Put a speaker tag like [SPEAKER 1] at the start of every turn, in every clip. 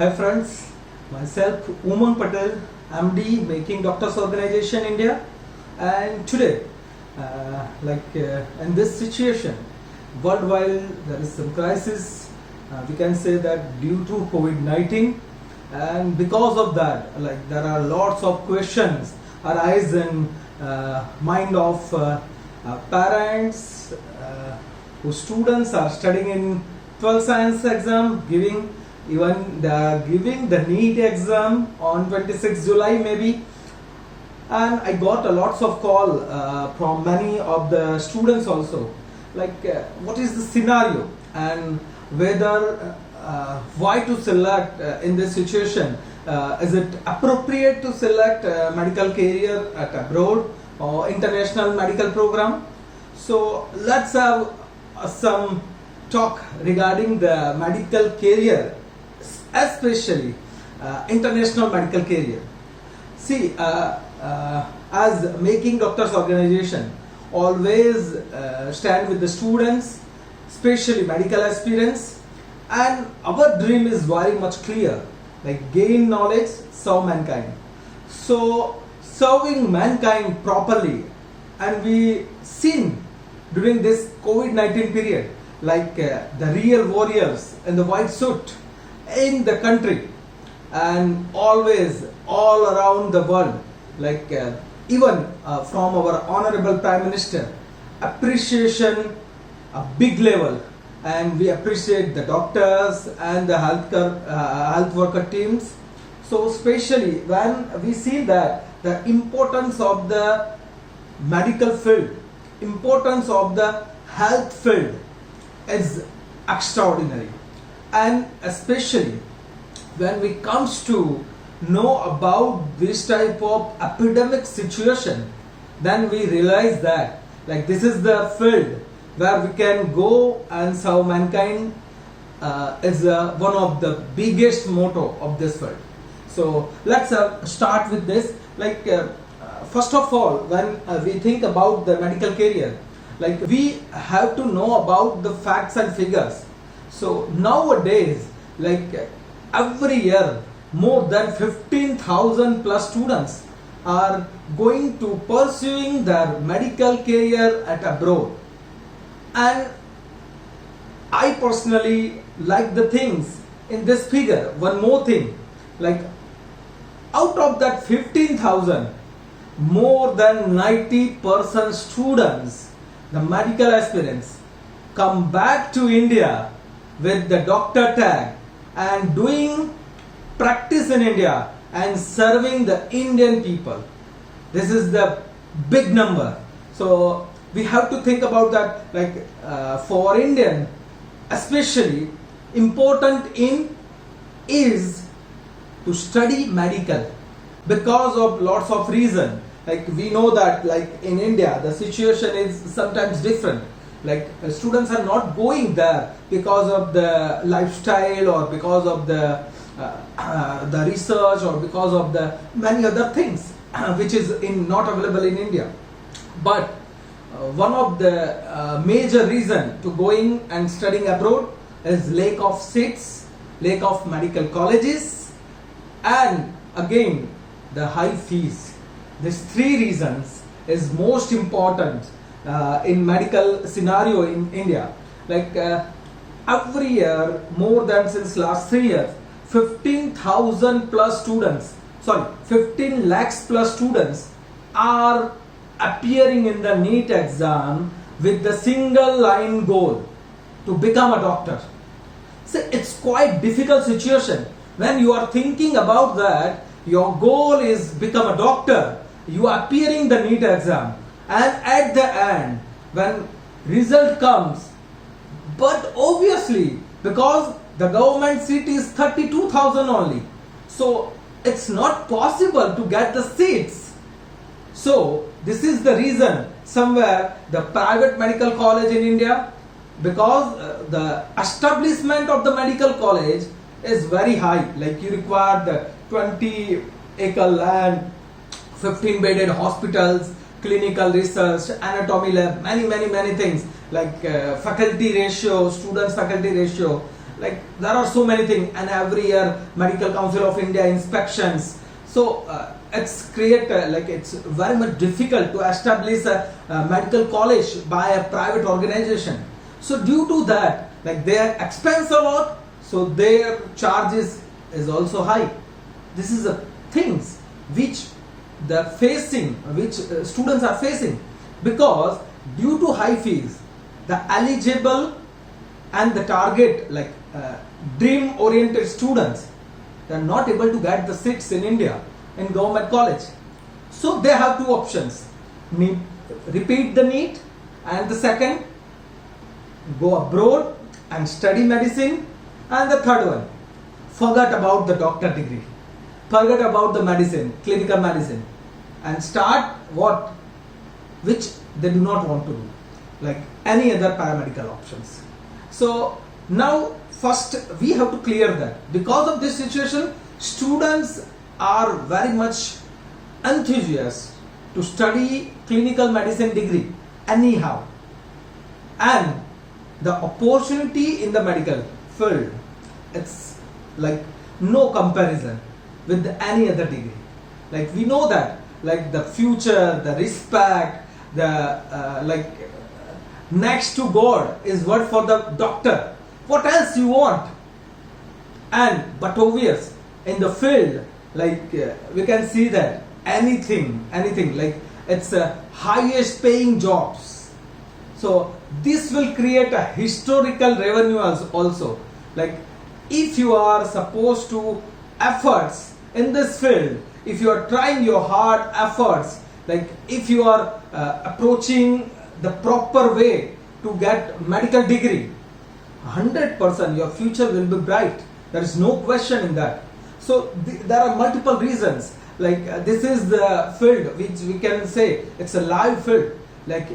[SPEAKER 1] Hi friends, myself Umang Patel, MD, Making Doctors Organization India, and today, in this situation, worldwide there is some crisis. We can say that due to COVID-19, and because of that, there are lots of questions arise in mind of parents whose students are studying in 12th science exam, giving the NEET exam on 26 July maybe. And I got a lots of call from many of the students also, what is the scenario and whether why to select in this situation. Is it appropriate to select medical career at abroad or international medical program? So let's have some talk regarding the medical career, especially international medical career. See, as Making Doctors Organization always stand with the students, especially medical aspirants, and our dream is very much clear, gain knowledge, serve mankind. So serving mankind properly, and we seen during this COVID-19 period, the real warriors in the white suit in the country and always all around the world, even from our honorable Prime Minister, appreciation a big level, and we appreciate the doctors and the health worker teams. So especially when we see that the importance of the medical field, importance of the health field is extraordinary, and especially when we comes to know about this type of epidemic situation, then we realize that this is the field where we can go and serve mankind is one of the biggest motto of this field. So let's start with this. First of all, when we think about the medical career, we have to know about the facts and figures. So nowadays, every year, more than 15,000 plus students are going to pursuing their medical career at abroad. And I personally like the things in this figure. One more thing, out of that 15,000, more than 90% students, the medical aspirants, come back to India with the doctor tag and doing practice in India and serving the Indian people. This is the big number. So we have to think about that, for Indian especially important is to study medical because of lots of reason. We know that in India the situation is sometimes different. Students are not going there because of the lifestyle or because of the research or because of the many other things which is not available in India. But one of the major reason to going and studying abroad is lack of seats, lack of medical colleges, and again the high fees. These three reasons is most important in medical scenario in India. Every year, more than since last 3 years, 15,000 plus students, 15 lakhs plus students are appearing in the NEET exam with the single line goal to become a doctor. So it's quite difficult situation when you are thinking about that. Your goal is become a doctor. You are appearing the NEET exam, and at the end when result comes, but obviously because the government seat is 32,000 only, so it's not possible to get the seats. So this is the reason somewhere the private medical college in India, because the establishment of the medical college is very high, you require the 20-acre land, 15 bedded hospitals, clinical research, anatomy lab, many things, faculty ratio, students faculty ratio, Like there are so many things, and every year Medical Council of India inspections. So it's it's very much difficult to establish a medical college by a private organization. So due to that, like their expense a lot, so their charges is also high. This is the things which students are facing, because due to high fees, the eligible and the target dream oriented students, they are not able to get the seats in India in government college. So they have two options: repeat the NEET, and the second, go abroad and study medicine, and the third one, forget about the doctor degree, forget about the medicine, clinical medicine, and start which they do not want to do, like any other paramedical options. So now first we have to clear that. Because of this situation, students are very much enthusiastic to study clinical medicine degree anyhow, and the opportunity in the medical field, it's like no comparison with any other degree. Like we know that, like the future, the respect, the next to God is what for the doctor. What else you want? But obvious in the field, we can see that anything, like it's highest paying jobs. So this will create a historical revenue also. Like if you are supposed to efforts in this field, if you are trying your hard efforts, like if you are approaching the proper way to get medical degree, 100% your future will be bright. There is no question in that. So there are multiple reasons. This is the field which we can say it's a live field. Like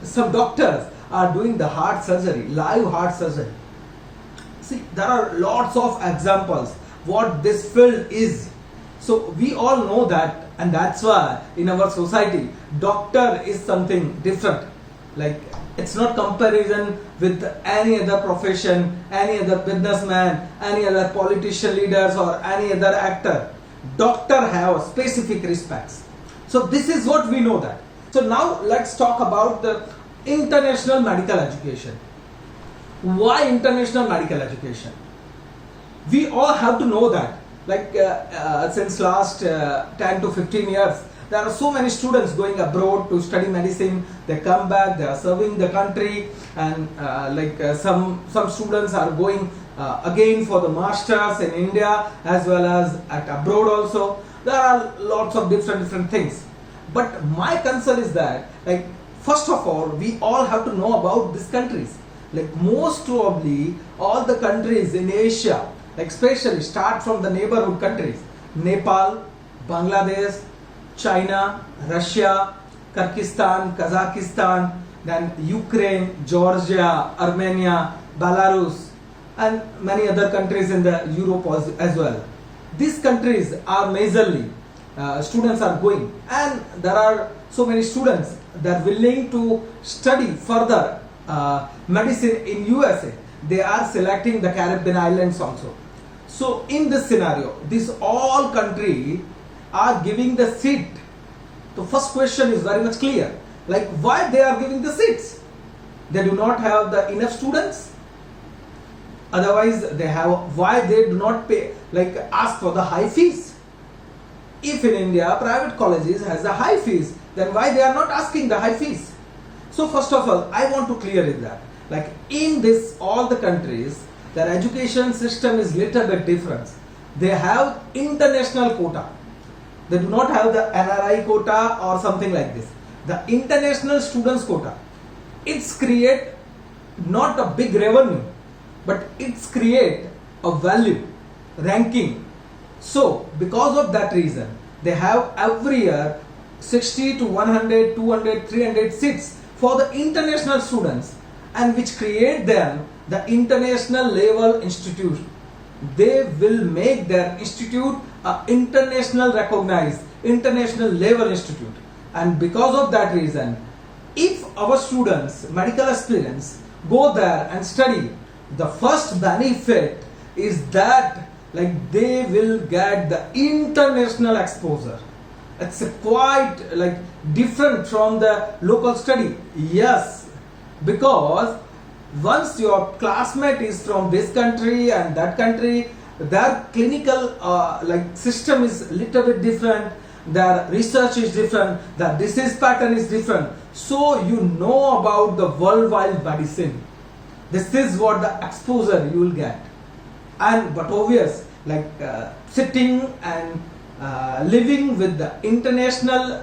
[SPEAKER 1] some docters are doing the heart surgery, live heart surgery. See, there are lots of examples what this field is. So we all know that, and that's why in our society, doctor is something different. Like it's not comparison with any other profession, any other businessman, any other politician leaders, or any other actor. Doctor have specific respects. So this is what we know that. So now let's talk about the international medical education. Why international medical education? We all have to know that. Since last 10 to 15 years, there are so many students going abroad to study medicine. They come back, they are serving the country, and some students are going again for the masters in India as well as at abroad also. There are lots of different things. But my concern is that, first of all, we all have to know about these countries. Most probably all the countries in Asia, especially start from the neighborhood countries: Nepal, Bangladesh, China, Russia, Kyrgyzstan, Kazakhstan, then Ukraine, Georgia, Armenia, Belarus, and many other countries in the Europe as well. These countries are majorly students are going, and there are so many students that are willing to study further medicine in USA. They are selecting the Caribbean islands also. So in this scenario, these all countries are giving the seat. The first question is very much clear. Why they are giving the seats? They do not have the enough students. Otherwise, why they do not pay, ask for the high fees? If in India private colleges has the high fees, then why they are not asking the high fees? So first of all, I want to clear it that, in all the countries, their education system is little bit different. They have international quota. They do not have the NRI quota or something like this. The international students quota, it's create not a big revenue, but it's create a value, ranking. So because of that reason, they have every year 60 to 100, 200, 300 seats for the international students, and which create them the international level institute. They will make their institute a international recognized, international level institute. And because of that reason, if our students, medical aspirants, go there and study, the first benefit is that like they will get the international exposure. It's quite like different from the local study. Yes, because once your classmate is from this country and that country, their clinical like system is little bit different, their research is different, their disease pattern is different. So you know about the worldwide medicine. This is what the exposure you will get. And but obvious, like sitting and living with the international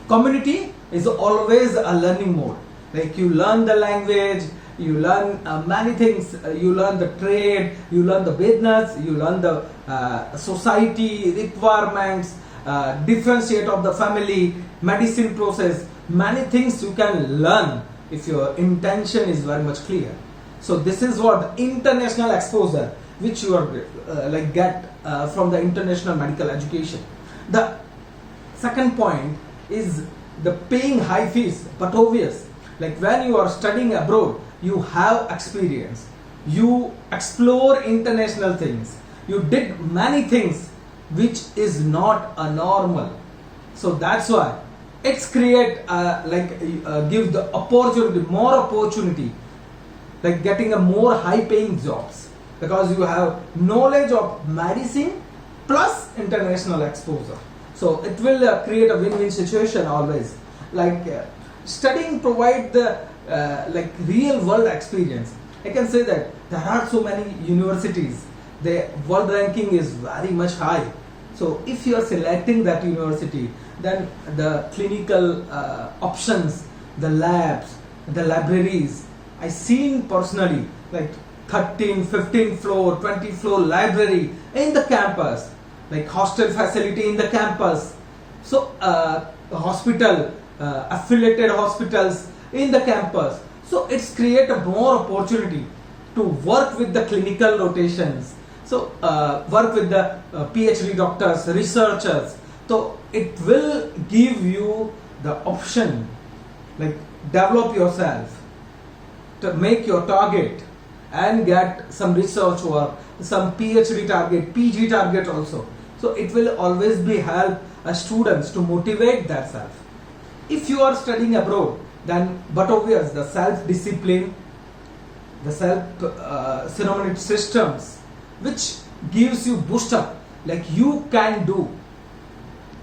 [SPEAKER 1] community is always a learning mode. Like you learn the language, you learn many things, you learn the trade, you learn the business, you learn the society requirements, differentiate of the family, medicine process, many things you can learn if your intention is very much clear. So this is what international exposure which you are get from the international medical education. The second point is the paying high fees, but obvious, like when you are studying abroad, you have experience, you explore international things, you did many things which is not a normal. So that's why it's create give the opportunity, more opportunity, like getting a more high paying jobs, because you have knowledge of medicine plus international exposure. So it will create a win-win situation always. Like studying provide the real world experience. I can say that there are so many universities, the world ranking is very much high. So if you are selecting that university, then the clinical options, the labs, the libraries, I seen personally like 13, 15 floor, 20 floor library in the campus, like hostel facility in the campus. So hospital, affiliated hospitals in the campus. So it's create a more opportunity to work with the clinical rotations. So work with the PhD doctors, researchers. So it will give you the option, like develop yourself, to make your target and get some research work, some PhD target, PG target also. So it will always be help students to motivate themselves. If you are studying abroad, then but obvious the self-discipline, the self-synonymic systems which gives you boost up, like you can do.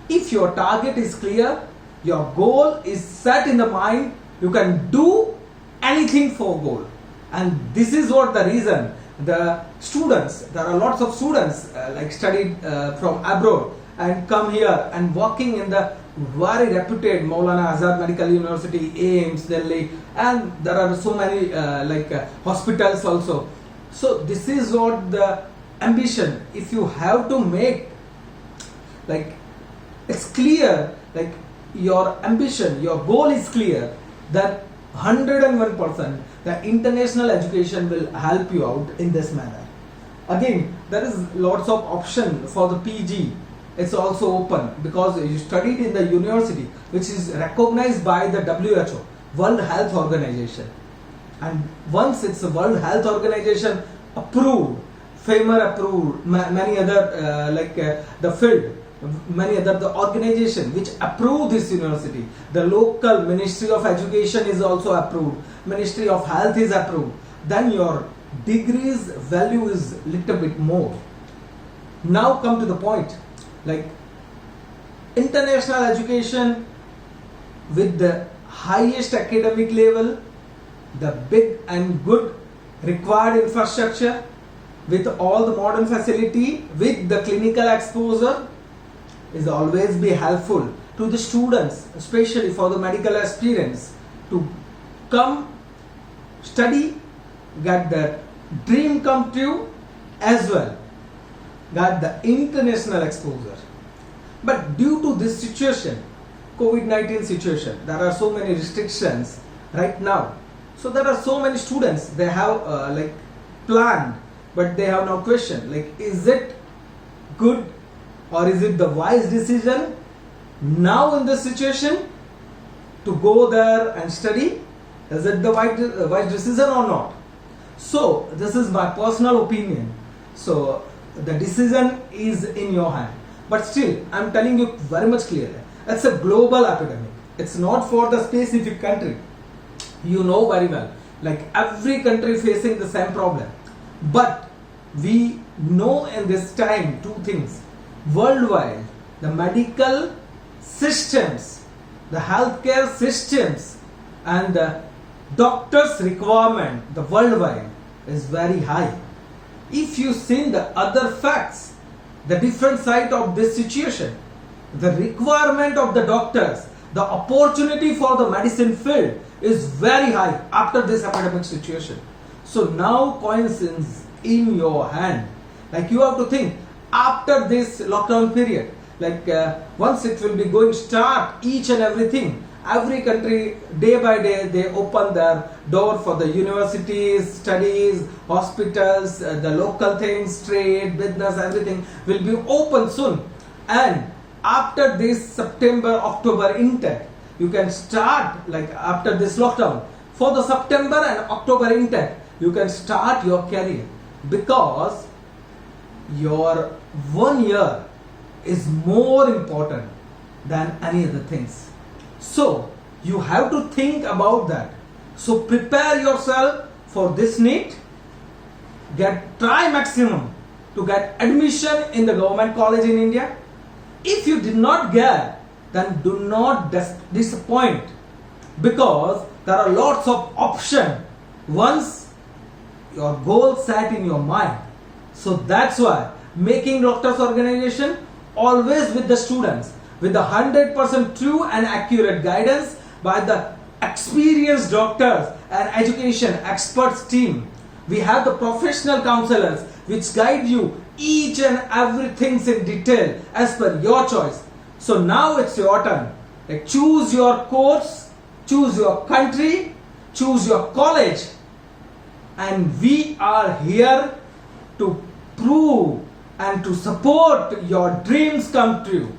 [SPEAKER 1] If your target is clear, your goal is set in the mind, you can do anything for goal. And this is what the reason the students, there are lots of students like studied from abroad and come here and working in the very reputed Maulana Azad Medical University, AIMS, Delhi, and there are so many hospitals also. So this is what the ambition, if you have to make, like it's clear, like your ambition, your goal is clear, that 101% the international education will help you out in this manner. Again, there is lots of option for the PG. It's also open because you studied in the university which is recognized by the WHO, World Health Organization. And once it's a World Health Organization approved, FAMR approved, many other the field, many other the organization which approve this university, the local Ministry of Education is also approved, Ministry of Health is approved, then your degrees value is little bit more. Now come to the point, like international education with the highest academic level, the big and good required infrastructure, with all the modern facility, with the clinical exposure, is always be helpful to the students, especially for the medical aspirants, to come study, get their dream come true, as well get the international exposure. But due to this situation, COVID-19 situation, there are so many restrictions right now. So there are so many students, they have planned, but they have no question, like is it good or is it the wise decision now in this situation to go there and study? Is it the wise decision or not? So this is my personal opinion. So the decision is in your hand. But still, I'm telling you very much clearly, it's a global epidemic. It's not for the specific country. You know very well, like every country facing the same problem. But we know in this time two things. Worldwide, the medical systems, the healthcare systems, and the doctors' requirement, the worldwide, is very high. If you see the other facts, the different side of this situation, the requirement of the doctors, the opportunity for the medicine field is very high after this epidemic situation. So now coins is in your hand. Like you have to think, after this lockdown period, like once it will be going start each and everything, every country day by day they open their door for the universities, studies, hospitals, the local things, trade, business, everything will be open soon. And after this September, October intake, you can start, like after this lockdown, for the September and October intake, you can start your career, because your 1 year is more important than any other things. So you have to think about that. So prepare yourself for this NEET. Try maximum to get admission in the government college in India. If you did not get, then do not disappoint, because there are lots of options once your goal set in your mind. So that's why Making Doctors organization always with the students, with the 100% true and accurate guidance by the experienced doctors and education experts team. We have the professional counselors which guide you each and everything in detail as per your choice. So now it's your turn. Like choose your course, choose your country, choose your college, and we are here to prove and to support your dreams come true.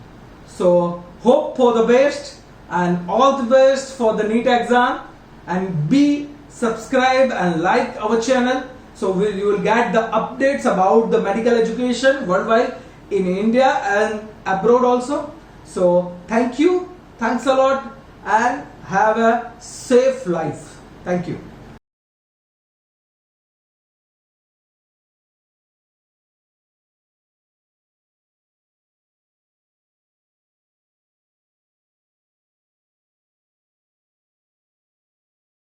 [SPEAKER 1] So hope for the best and all the best for the NEET exam, and be subscribe and like our channel, so you will get the updates about the medical education worldwide, in India and abroad also. So thank you, thanks a lot, and have a safe life. Thank you.